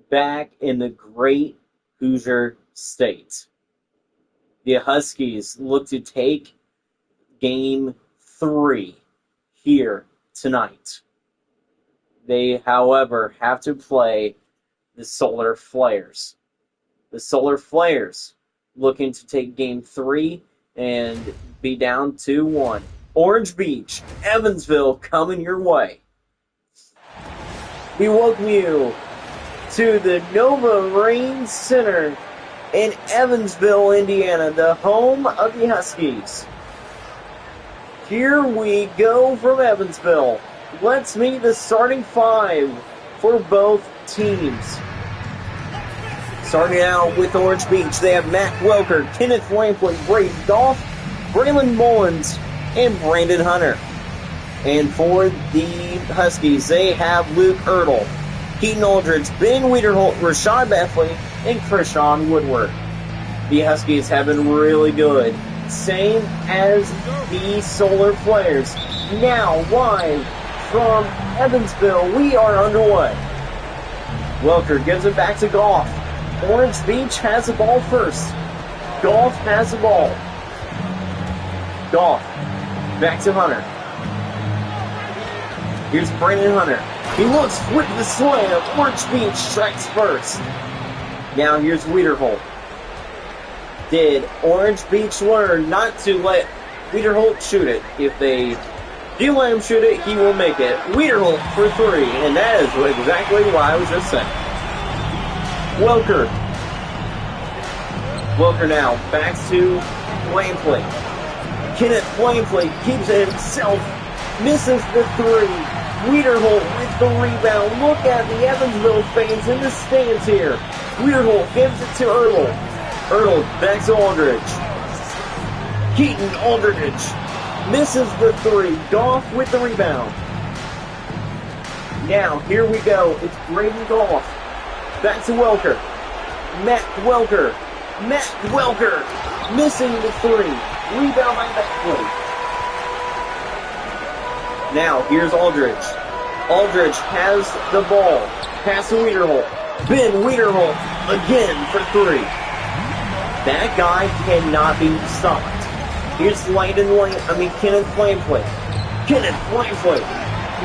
back in the great Hoosier State. The Huskies look to take Game 3 here tonight. They, however, have to play the Solar Flares. The Solar Flares looking to take Game 3 and be down 2-1. Orange Beach, Evansville coming your way. We welcome you to the Nova Rain Center in Evansville, Indiana, the home of the Huskies. Here we go from Evansville. Let's meet the starting five for both teams. Starting out with Orange Beach, they have Matt Welker, Kenneth Lampley, Braden Goff, Braylon Mullins, and Brandon Hunter. And for the Huskies, they have Luke Ertl, Keaton Aldridge, Ben Wiederholt, Rashad Bethley, and Krishawn Woodward. The Huskies have been really good. Same as the Solar Flares. Now, live from Evansville, we are underway. Welker gives it back to Goff. Orange Beach has the ball first. Goff has the ball. Goff. Back to Hunter. Here's Brandon Hunter. He looks with the slam. Orange Beach strikes first. Now here's Wiederholt. Did Orange Beach learn not to let Wiederholt shoot it? If they do let him shoot it, he will make it. Wiederholt for three, and that is exactly what I was just saying. Welker. Welker now back to Lampley. Kenneth Lampley keeps it himself, misses the three. Wiederholt with the rebound. Look at the Evansville fans in the stands here. Wiederholt gives it to Ertl. Ertl back to Aldridge. Keaton Aldridge misses the three. Goff with the rebound. Now, here we go. It's Braden Goff. Back to Welker. Matt Welker. Matt Welker missing the three. Rebound by Beckley. Now, here's Aldridge. Aldridge has the ball. Pass to Wiederholt. Ben Wiederholt again for three. That guy cannot be stopped. Here's Kenneth Lampley. Kenneth Lampley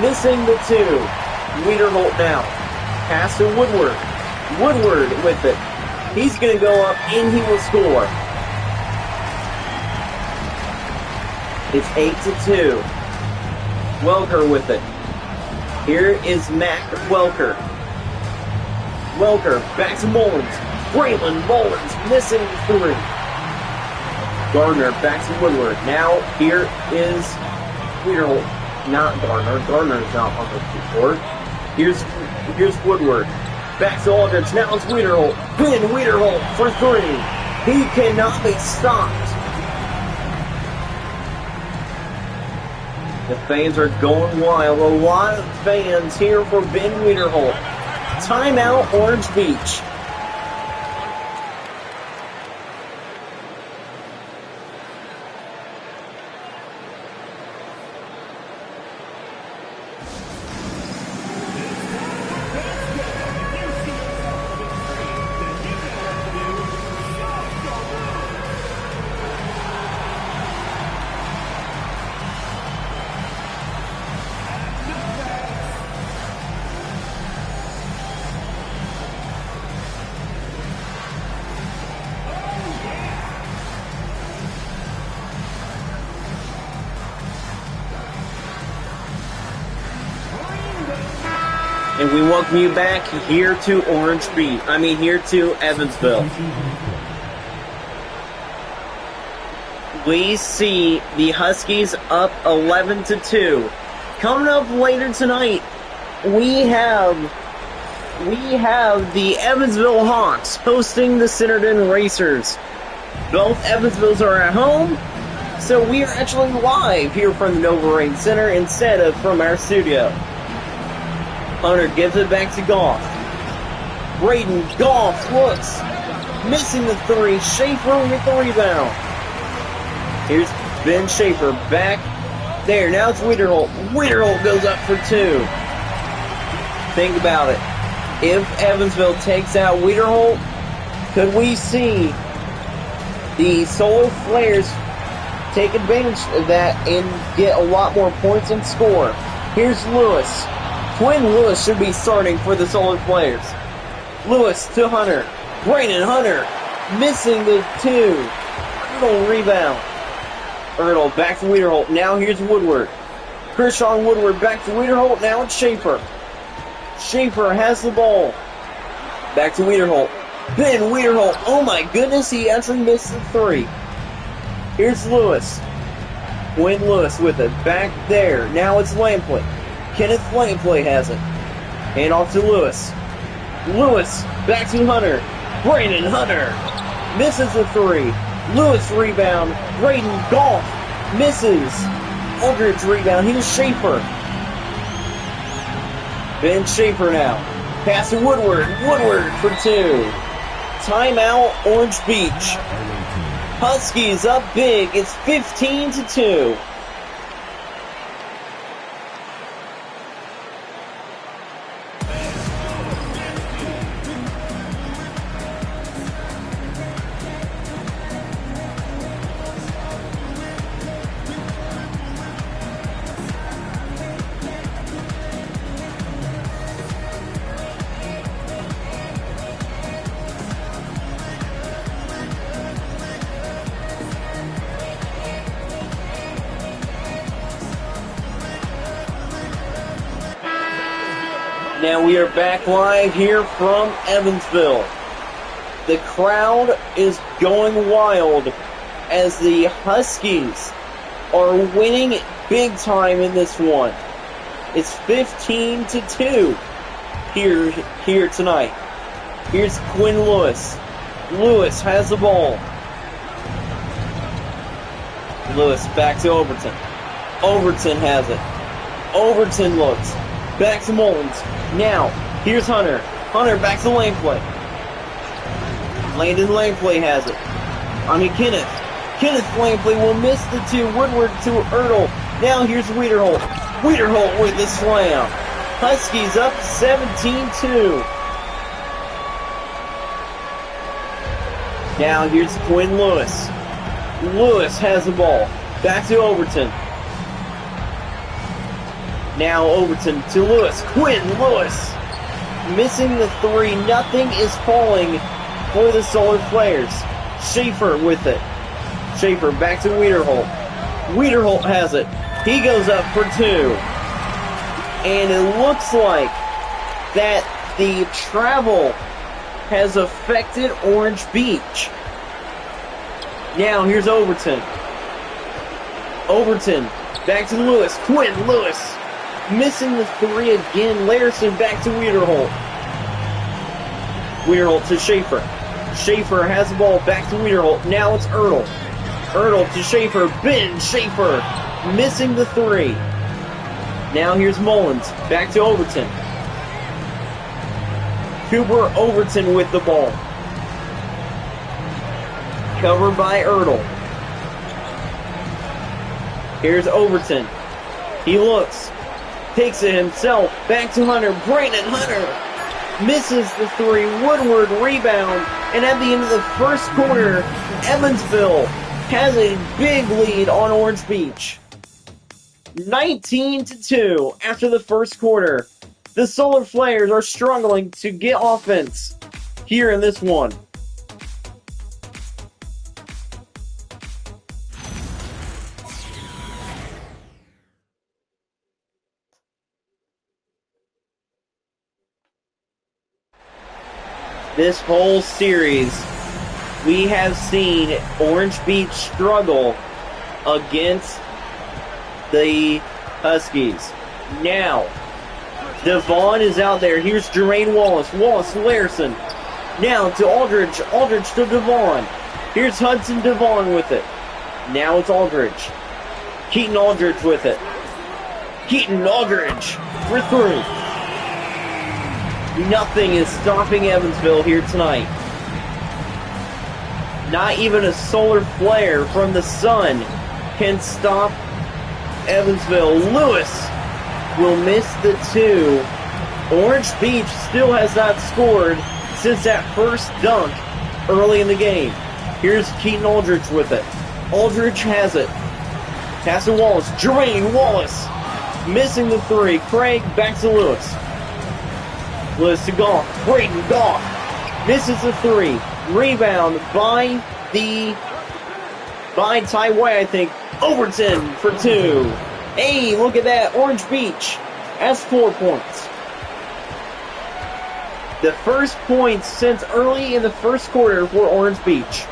missing the two. Wiederholt now. Pass to Woodward. Woodward with it. He's going to go up and he will score. It's 8-2. Welker with it. Here is Matt Welker. Welker back to Mullins. Braylon Mullins missing three. Gardner back to Woodward. Now here is Wiederholt. Not Gardner. Gardner's not on the court. Here's Woodward. Back to Aldridge. Now it's Wiederholt. Ben Wiederholt for three. He cannot be stopped. The fans are going wild. A lot of fans here for Ben Wiederholt. Timeout, Orange Beach. And we welcome you back here to here to Evansville. We see the Huskies up 11-2. Coming up later tonight, we have the Evansville Hawks hosting the Centerton Racers. Both Evansvilles are at home, so we are actually live here from the Nova Rain Center instead of from our studio. Hunter gives it back to Goff. Braden Goff looks, missing the three. Schaefer with the rebound. Here's Ben Schaefer back there. Now it's Wiederholt. Wiederholt goes up for two. Think about it. If Evansville takes out Wiederholt, could we see the Solar Flares take advantage of that and get a lot more points and score? Here's Lewis. Quinn Lewis should be starting for the Solar Flares. Lewis to Hunter. Brandon Hunter missing the 2. Ertl rebound. Ertl back to Wiederholt. Now here's Woodward. Kershaw Woodward back to Wiederholt. Now it's Schaefer. Schaefer has the ball. Back to Wiederholt. Ben Wiederholt. Oh my goodness, he actually missed the 3. Here's Lewis. Quinn Lewis with it. Back there. Now it's Lampley. Kenneth Lampley has it. Hand off to Lewis. Lewis back to Hunter. Brandon Hunter misses the 3. Lewis rebound. Braden Goff misses. Aldridge rebound. Here's Schaefer. Ben Schaefer now. Pass to Woodward. Woodward for 2. Timeout, Orange Beach. Huskies up big. It's 15-2. Now we are back live here from Evansville. The crowd is going wild as the Huskies are winning big time in this one. It's 15-2 here tonight. Here's Quinn Lewis. Lewis has the ball. Lewis back to Overton. Overton has it. Overton looks. Back to Mullins. Now, here's Hunter. Hunter back to Lampley. Landon Lampley has it. Kenneth. Kenneth Lampley will miss the 2. Woodward to Ertl. Now here's Wiederholt. Wiederholt with the slam. Huskies up 17-2. Now here's Quinn Lewis. Lewis has the ball. Back to Overton. Now Overton to Lewis. Quinn Lewis missing the 3. Nothing is falling for the Solar Flares. Schaefer with it. Schaefer back to Wiederholt. Wiederholt has it. He goes up for 2. And it looks like that the travel has affected Orange Beach. Now here's Overton. Overton back to Lewis. Quinn Lewis missing the 3 again. Larison back to Wiederholt. Wiederholt to Schaefer. Schaefer has the ball back to Wiederholt. Now it's Ertl. Ertl to Schaefer. Ben Schaefer missing the 3. Now here's Mullins. Back to Overton. Cooper Overton with the ball. Covered by Ertl. Here's Overton. He looks. Takes it himself. Back to Hunter. Brandon Hunter misses the 3. Woodward rebound. And at the end of the first quarter, Evansville has a big lead on Orange Beach. 19-2 after the first quarter. The Solar Flares are struggling to get offense here in this one. This whole series, we have seen Orange Beach struggle against the Huskies. Now, Devon is out there. Here's Jermaine Wallace. Wallace to Larison. Now to Aldridge. Aldridge to Devon. Here's Hudson Devon with it. Now it's Aldridge. Keaton Aldridge with it. Keaton Aldridge for 3. Nothing is stopping Evansville here tonight. Not even a solar flare from the sun can stop Evansville. Lewis will miss the 2. Orange Beach still has not scored since that first dunk early in the game. Here's Keaton Aldridge with it. Aldridge has it. Pass to Wallace. Jermaine Wallace missing the three. Craig back to Lewis. Lewis to Goff. Braden Goff misses the three. Rebound by Ty White, I think. Overton for two. Hey, look at that. Orange Beach has 4 points. The first points since early in the first quarter for Orange Beach.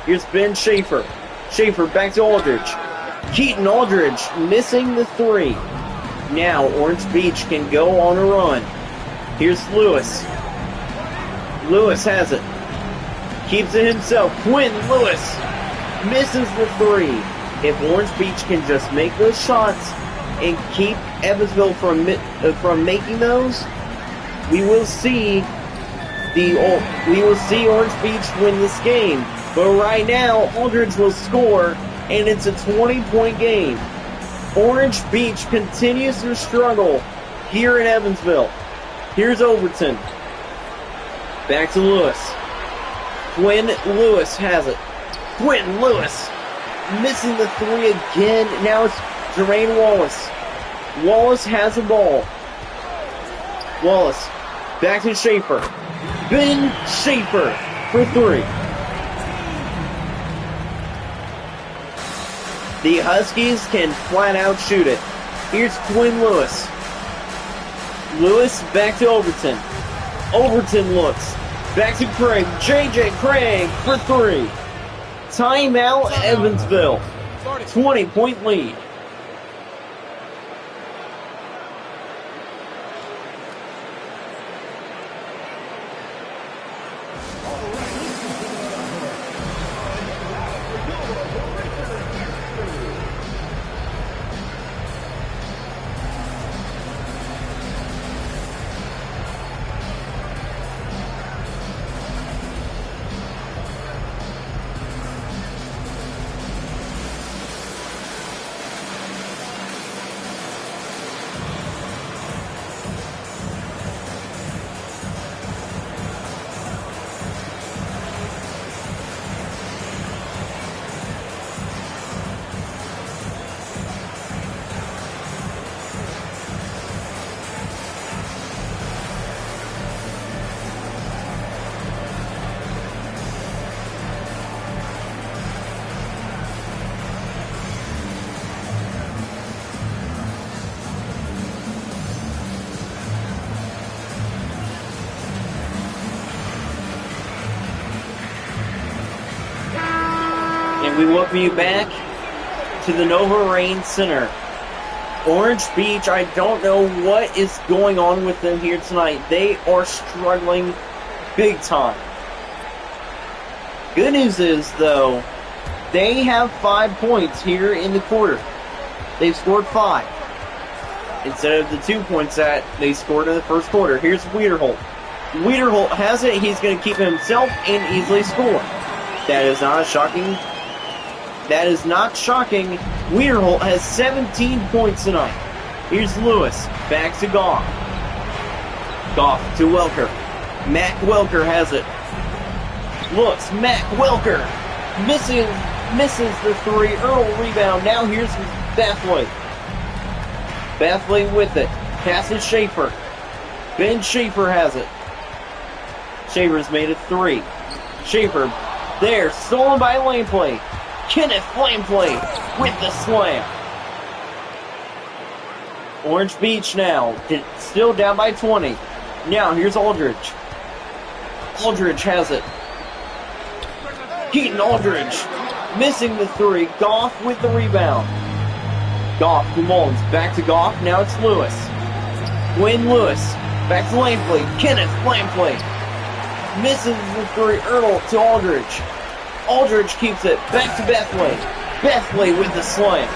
Here's Ben Schaefer. Schaefer back to Aldridge. Keaton Aldridge missing the three. Now Orange Beach can go on a run. Here's Lewis. Lewis has it. Keeps it himself. Quinn Lewis misses the three. If Orange Beach can just make those shots and keep Evansville from making those, we will see Orange Beach win this game. But right now, Aldridge will score, and it's a 20-point game. Orange Beach continues to struggle here in Evansville. Here's Overton. Back to Lewis. Quinn Lewis has it. Quinn Lewis missing the three again. Now it's Jermaine Wallace. Wallace has the ball. Wallace back to Schaefer. Ben Schaefer for three. The Huskies can flat out shoot it. Here's Quinn Lewis. Lewis back to Overton. Overton looks. Back to Craig. J.J. Craig for three. Timeout Evansville. 20-point lead. We welcome you back to the Nova Rain Center. Orange Beach, I don't know what is going on with them here tonight. They are struggling big time. Good news is, though, they have 5 points here in the quarter. They've scored 5 instead of the 2 points that they scored in the first quarter. Here's Wiederholt. Wiederholt has it. He's going to keep himself and easily score. That is not shocking. That is not shocking. Wiederholt has 17 points tonight. Here's Lewis. Back to Goff. Goff to Welker. Matt Welker has it. Looks. Matt Welker misses the three. Earl rebound. Now here's Bathway. Bathway with it. Passes Schaefer. Ben Schaefer has it. Schaefer's made it 3. Schaefer there. Stolen by lane play. Kenneth Flameplay with the slam. Orange Beach now, still down by 20. Now here's Aldridge. Aldridge has it. Keaton Aldridge missing the three. Goff with the rebound. Goff to Mullins. Back to Goff. Now it's Lewis. Wayne Lewis. Back to Laneplay. Kenneth Laneplay misses the three. Earl to Aldridge. Aldridge keeps it. Back to Bethley. Bethley with the slam.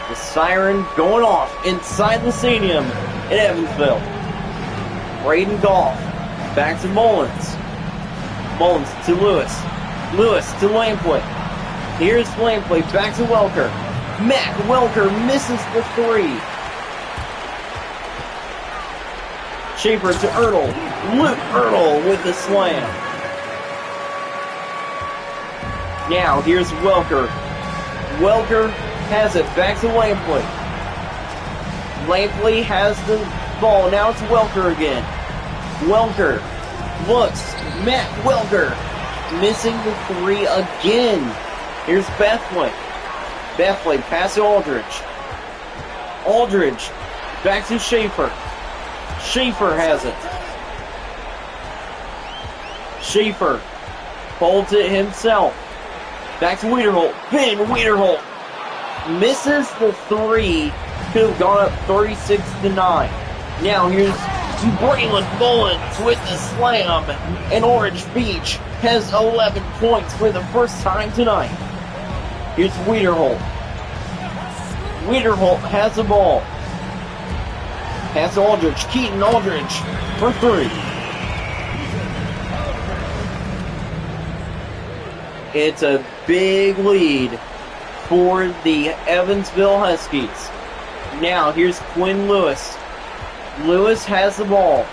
The siren going off inside the stadium in Evansville. Braden Goff. Back to Mullins. Mullins to Lewis. Lewis to Laneplay. Here's Laneplay. Back to Welker. Matt Welker misses the three. Schaefer to Ertl. Luke Ertl with the slam. Now here's Welker. Welker has it back to Lampley. Lampley has the ball. Now it's Welker again. Welker looks. Matt Welker missing the three again. Here's Bethley. Bethley pass to Aldridge. Aldridge back to Schaefer. Schaefer has it. Schaefer holds it himself. Back to Wiederholt. Ben Wiederholt misses the three. Could have gone up 36-9. Now here's Braylon Mullins with the slam. And Orange Beach has 11 points for the first time tonight. Here's Wiederholt. Wiederholt has the ball. Pass to Aldridge. Keaton Aldridge for three. It's a big lead for the Evansville Huskies. Now here's Quinn Lewis. Lewis has the ball.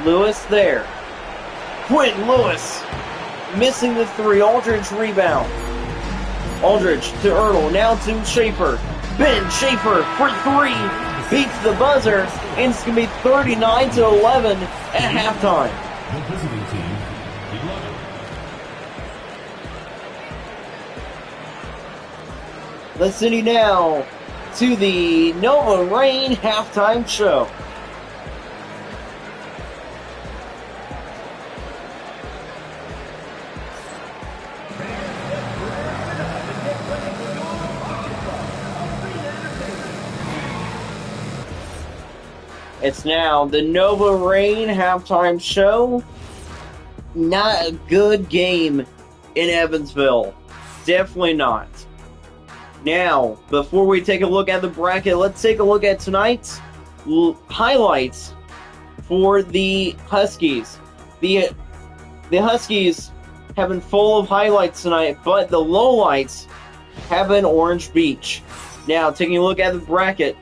Lewis there. Quinn Lewis missing the three. Aldridge rebound. Aldridge to Ertl. Now to Schaefer. Ben Schaefer for three. Beats the buzzer. And it's going to be 39-11 at halftime. The visiting team, 11. Listening now to the Nova Rain halftime show. It's now the Nova Rain halftime show. Not a good game in Evansville. Definitely not. Now, before we take a look at the bracket, let's take a look at tonight's highlights for the Huskies. The Huskies have been full of highlights tonight, but the lowlights have been Orange Beach. Now, taking a look at the bracket,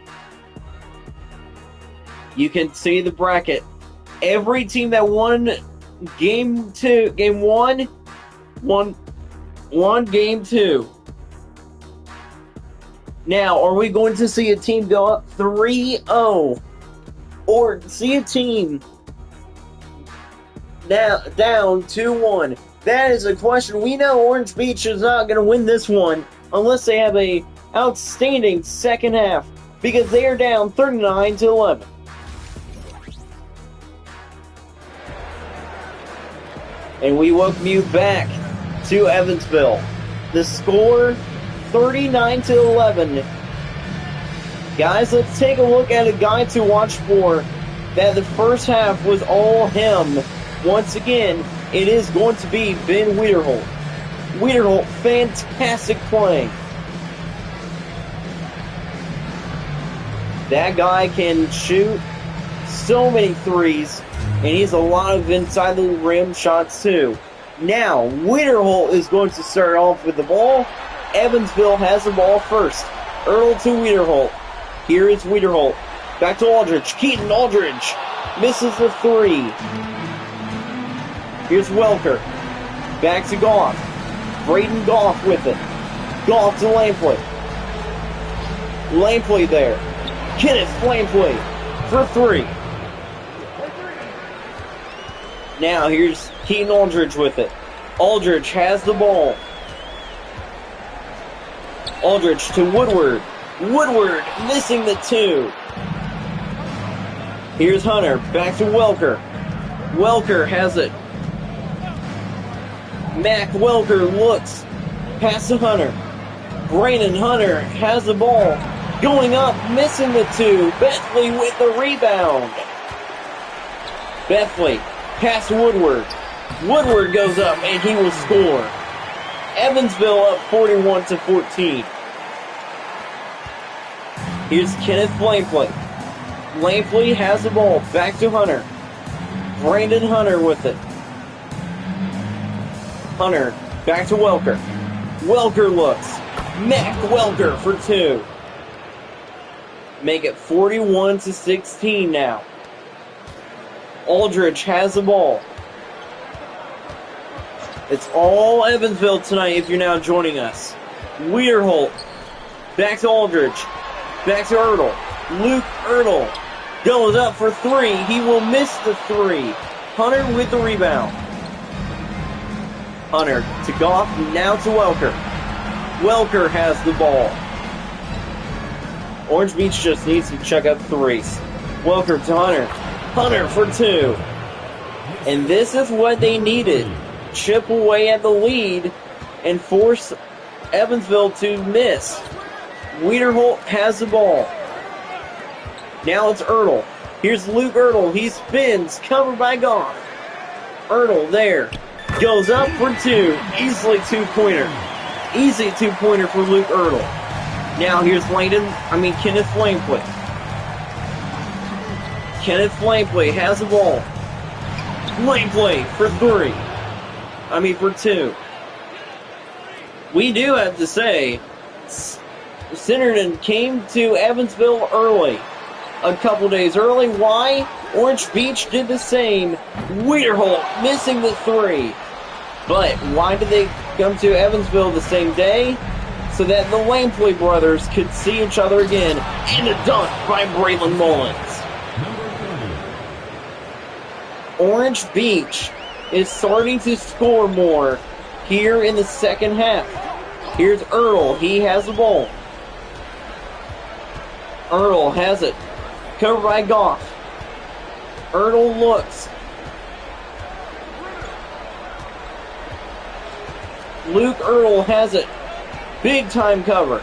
you can see the bracket. Every team that won game one, won game two. Now, are we going to see a team go up 3-0? Or see a team down 2-1? That is a question. We know Orange Beach is not going to win this one unless they have a outstanding second half, because they are down 39-11. And we welcome you back to Evansville. The score, 39-11. Guys, let's take a look at a guy to watch for. That the first half was all him. Once again, it is going to be Ben Wiederholt. Wiederholt, fantastic play. That guy can shoot so many threes. And he's a lot of inside the rim shots too. Now, Wiederholt is going to start off with the ball. Evansville has the ball first. Ertl to Wiederholt. Here is Wiederholt. Back to Aldridge. Keaton Aldridge misses the three. Here's Welker. Back to Goff. Braden Goff with it. Goff to Lampley. Lampley there. Kenneth Lampley for three. Now here's Keaton Aldridge with it. Aldridge has the ball. Aldridge to Woodward. Woodward missing the two. Here's Hunter. Back to Welker. Welker has it. Mac Welker looks. Pass to Hunter. Brandon Hunter has the ball. Going up, missing the two. Bethley with the rebound. Bethley. Pass Woodward. Woodward goes up and he will score. Evansville up 41-14. Here's Kenneth Lampley. Lampley has the ball. Back to Hunter. Brandon Hunter with it. Hunter. Back to Welker. Welker looks. Mac Welker for two. Make it 41-16 now. Aldridge has the ball. It's all Evansville tonight if you're now joining us. Weirholt. Back to Aldridge. Back to Ertl. Luke Ertl goes up for three. He will miss the three. Hunter with the rebound. Hunter to Goff, now to Welker. Welker has the ball. Orange Beach just needs to check up threes. Welker to Hunter. Hunter for two. And this is what they needed. Chip away at the lead and force Evansville to miss. Wiederholt has the ball. Now it's Ertl. Here's Luke Ertl. He spins, covered by Goff. Ertl there. Goes up for two. Easily two-pointer. Easy two-pointer for Luke Ertl. Now here's Kenneth Flameplay. Kenneth Flameplay has the ball. Flameplay for three. For two. We do have to say, Centerton came to Evansville early. A couple days early. Why? Orange Beach did the same. Wiederholt missing the three. But why did they come to Evansville the same day? So that the Lampley brothers could see each other again. And a dunk by Braylon Mullins. Orange Beach is starting to score more here in the second half. Here's Ertl. He has the ball. Ertl has it. Covered by Goff. Ertl looks. Luke Ertl has it. Big time cover.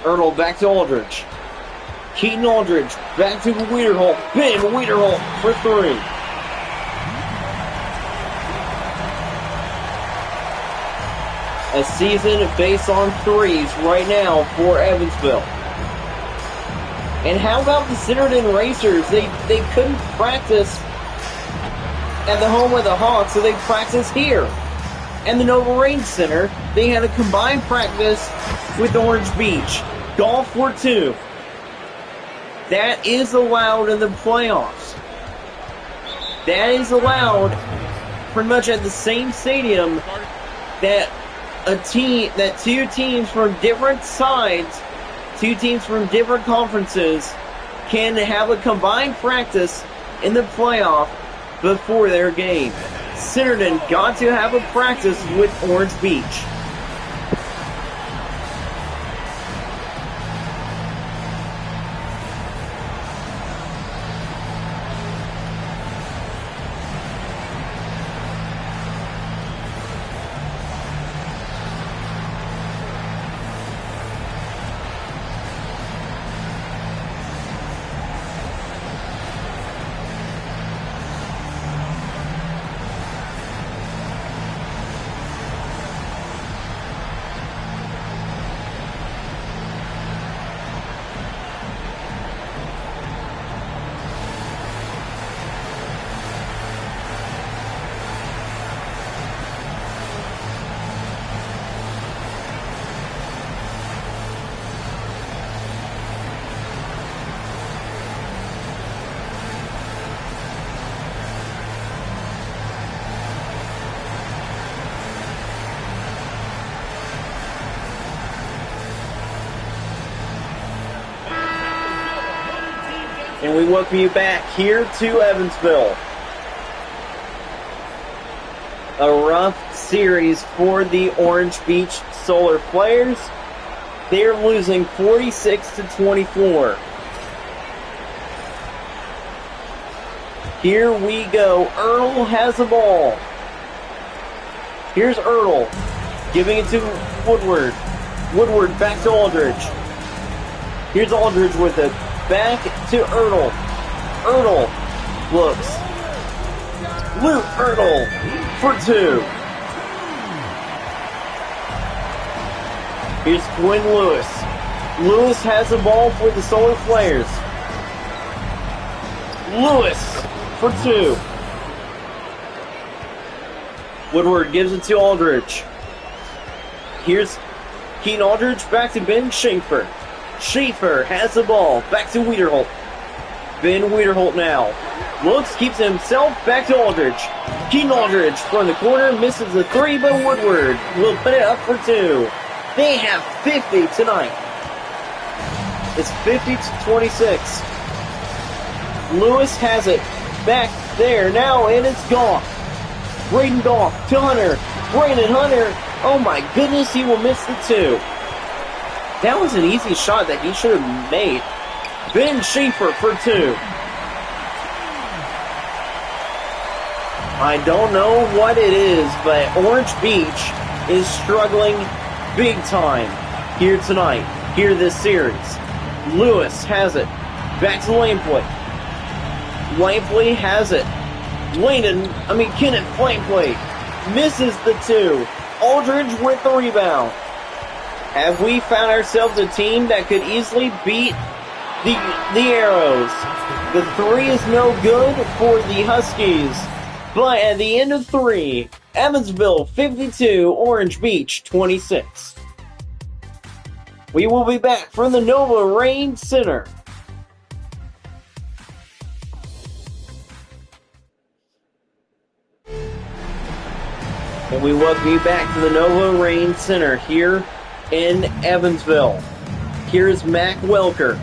Ertl back to Aldridge. Keaton Aldridge back to Wiederholt. Ben Wiederholt for three. A season based on threes right now for Evansville. And how about the Centerton Racers? They couldn't practice at the home of the Hawks, so they practiced here. And the Nova Range Center, they had a combined practice with Orange Beach. Golf for two. That is allowed in the playoffs. That is allowed pretty much at the same stadium that two teams from different sides, two teams from different conferences can have a combined practice in the playoff before their game. Centerton got to have a practice with Orange Beach. And we welcome you back here to Evansville. A rough series for the Orange Beach Solar Flares. They're losing 46-24. Here we go. Ertl has the ball. Here's Ertl giving it to Woodward. Woodward back to Aldridge. Here's Aldridge with it. Back to Ertl. Ertl looks. Luke Ertl for two. Here's Quinn Lewis. Lewis has the ball for the Solar Flares. Lewis for two. Woodward gives it to Aldridge. Here's Keaton Aldridge back to Ben Schaefer. Schaefer has the ball. Back to Wiederholt. Ben Wiederholt now. Looks, keeps himself. Back to Aldridge. Keaton Aldridge from the corner. Misses the three, but Woodward will put it up for two. They have 50 tonight. It's 50-26. Lewis has it. Back there now, and it's Goff. Braden Goff to Hunter. Brandon Hunter. Oh my goodness, he will miss the two. That was an easy shot that he should have made. Ben Schaefer for two. I don't know what it is, but Orange Beach is struggling big time here tonight, here this series. Lewis has it. Back to Lampley. Lampley has it. Kenneth Lampley misses the two. Aldridge with the rebound. Have we found ourselves a team that could easily beat the Arrows? The three is no good for the Huskies. But at the end of three, Evansville 52, Orange Beach 26. We will be back from the Nova Rain Center. And we welcome you back to the Nova Rain Center here in Evansville. Here's Mac Welker.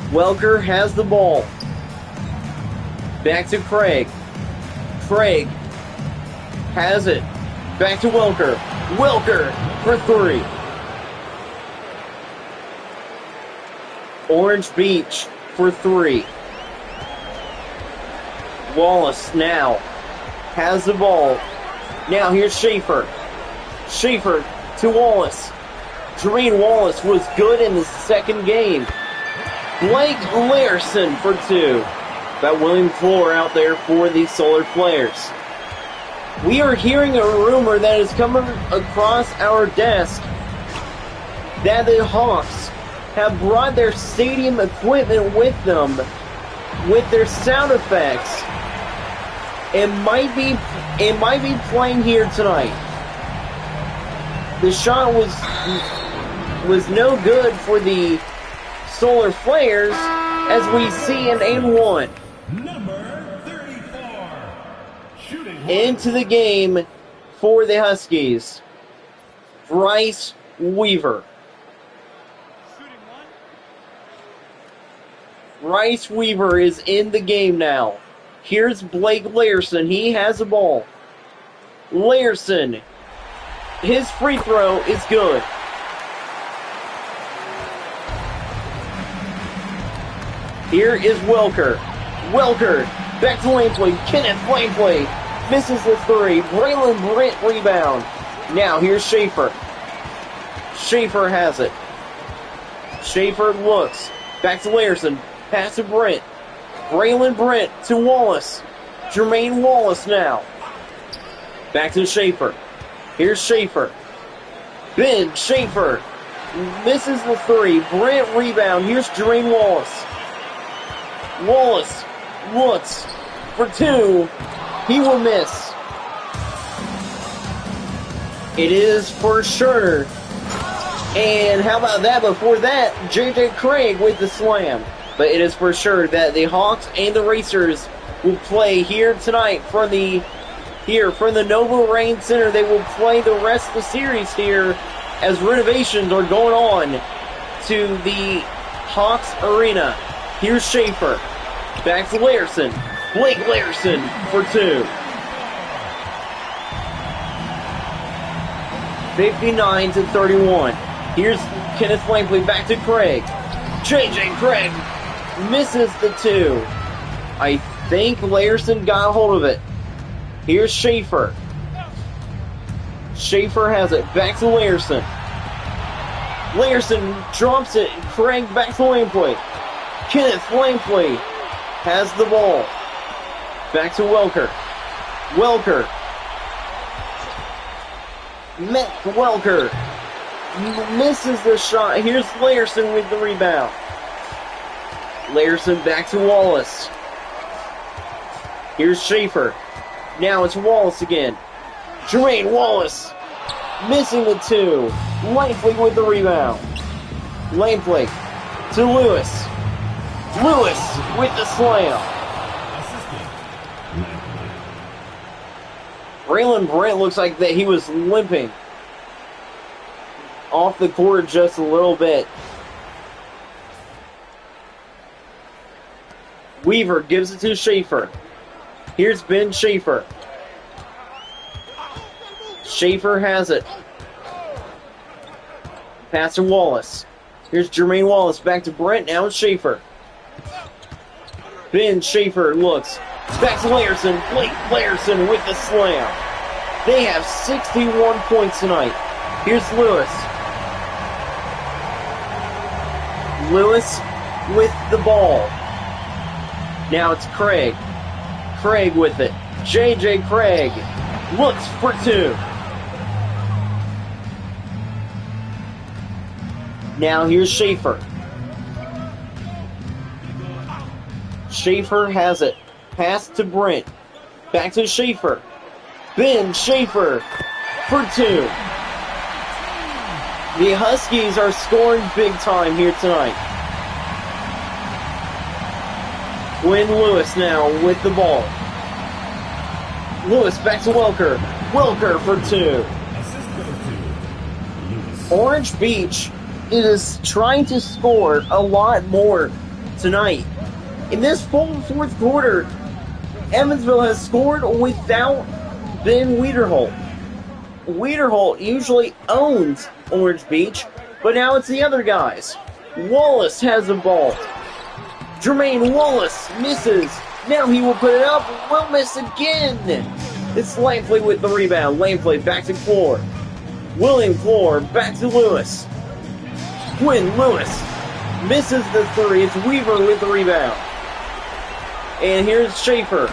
Welker has the ball. Back to Craig. Craig has it. Back to Welker. Welker for three. Orange Beach for three. Wallace now has the ball. Now here's Schaefer. Schaefer to Wallace. Jermaine Wallace was good in the second game. Blake Larson for two. Got William Floor out there for the Solar Flares. We are hearing a rumor that is coming across our desk that the Hawks have brought their stadium equipment with them with their sound effects. It might be playing here tonight. The shot was no good for the Solar Flares as we see an and one. Number 34. Shooting Into the game for the Huskies. Bryce Weaver. Bryce Weaver is in the game now. Here's Blake Larson. He has the ball. Larson. His free throw is good. Here is Welker. Welker. Back to Lampley. Kenneth Lampley. Misses the three. Braylon Brent rebound. Now here's Schaefer. Schaefer has it. Schaefer looks. Back to Larson. Pass to Brent. Braylon Brent to Wallace. Jermaine Wallace now. Back to Schaefer. Here's Schaefer. Ben Schaefer misses the three. Brent rebound. Here's Jermaine Wallace. Wallace looks for two. He will miss. It is for Scherner. And how about that? Before that, J.J. Craig with the slam. But it is for sure that the Hawks and the Racers will play here tonight from the Nova Rain Center. They will play the rest of the series here as renovations are going on to the Hawks Arena. Here's Schaefer. Back to Larson. Blake Larson for two. 59-31. Here's Kenneth Lampley back to Craig. J.J. Craig misses the two. I think Larson got a hold of it. Here's Schaefer. Schaefer has it. Back to Larson. Larson drops it. Craig back to Lampley. Kenneth Lampley has the ball. Back to Welker. Welker. Welker misses the shot. Here's Larson with the rebound. Larson back to Wallace. Here's Schaefer. Now it's Wallace again. Jermaine Wallace missing the two. Lampley with the rebound. Lampley to Lewis. Lewis with the slam. Braylon Brent looks like that he was limping off the court just a little bit. Weaver gives it to Schaefer. Here's Ben Schaefer. Schaefer has it. Pass to Wallace. Here's Jermaine Wallace back to Brent. Now it's Schaefer. Ben Schaefer looks. Back to Layerson. Blake Layerson with the slam. They have 61 points tonight. Here's Lewis. Lewis with the ball. Now it's Craig. Craig with it. J.J. Craig looks for two. Now here's Schaefer. Schaefer has it. Pass to Brent. Back to Schaefer. Ben Schaefer for two. The Huskies are scoring big time here tonight. Quinn Lewis now with the ball. Lewis back to Welker. Welker for two. Orange Beach is trying to score a lot more tonight. In this full fourth quarter, Evansville has scored without Ben Wiederholt. Wiederholt usually owns Orange Beach, but now it's the other guys. Wallace has the ball. Jermaine Wallace misses. Now he will put it up. Will miss again. It's Lampley with the rebound. Lampley back to Clore. William Clore back to Lewis. Quinn Lewis misses the three. It's Weaver with the rebound. And here's Schaefer.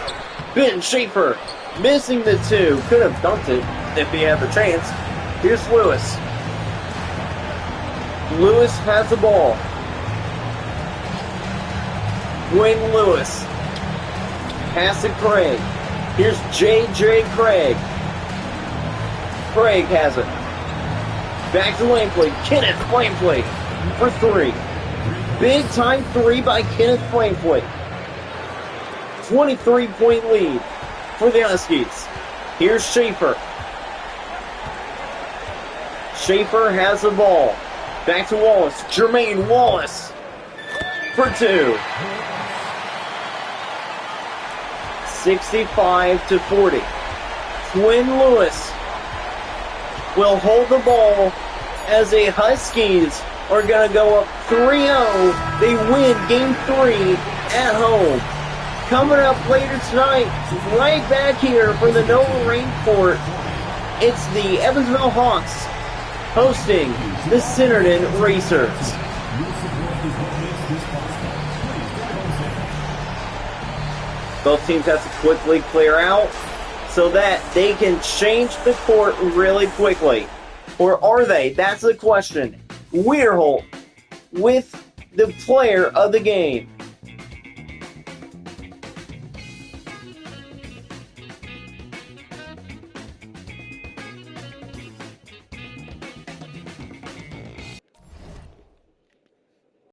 Ben Schaefer missing the two. Could have dunked it if he had the chance. Here's Lewis. Lewis has the ball. Quinn Lewis. Pass to Craig. Here's J.J. Craig. Craig has it. Back to Lampley. Kenneth Lampley for three. Big time three by Kenneth Lampley. 23-point lead for the Huskies. Here's Schaefer. Schaefer has the ball. Back to Wallace. Jermaine Wallace for two. 65-40. Quinn Lewis will hold the ball as the Huskies are going to go up 3-0. They win Game 3 at home. Coming up later tonight, right back here from the Nova Rain Court, it's the Evansville Hawks hosting the Centerton Racers. Both teams have to quickly clear out so that they can change the court really quickly. Or are they? That's the question. Weirholt with the player of the game.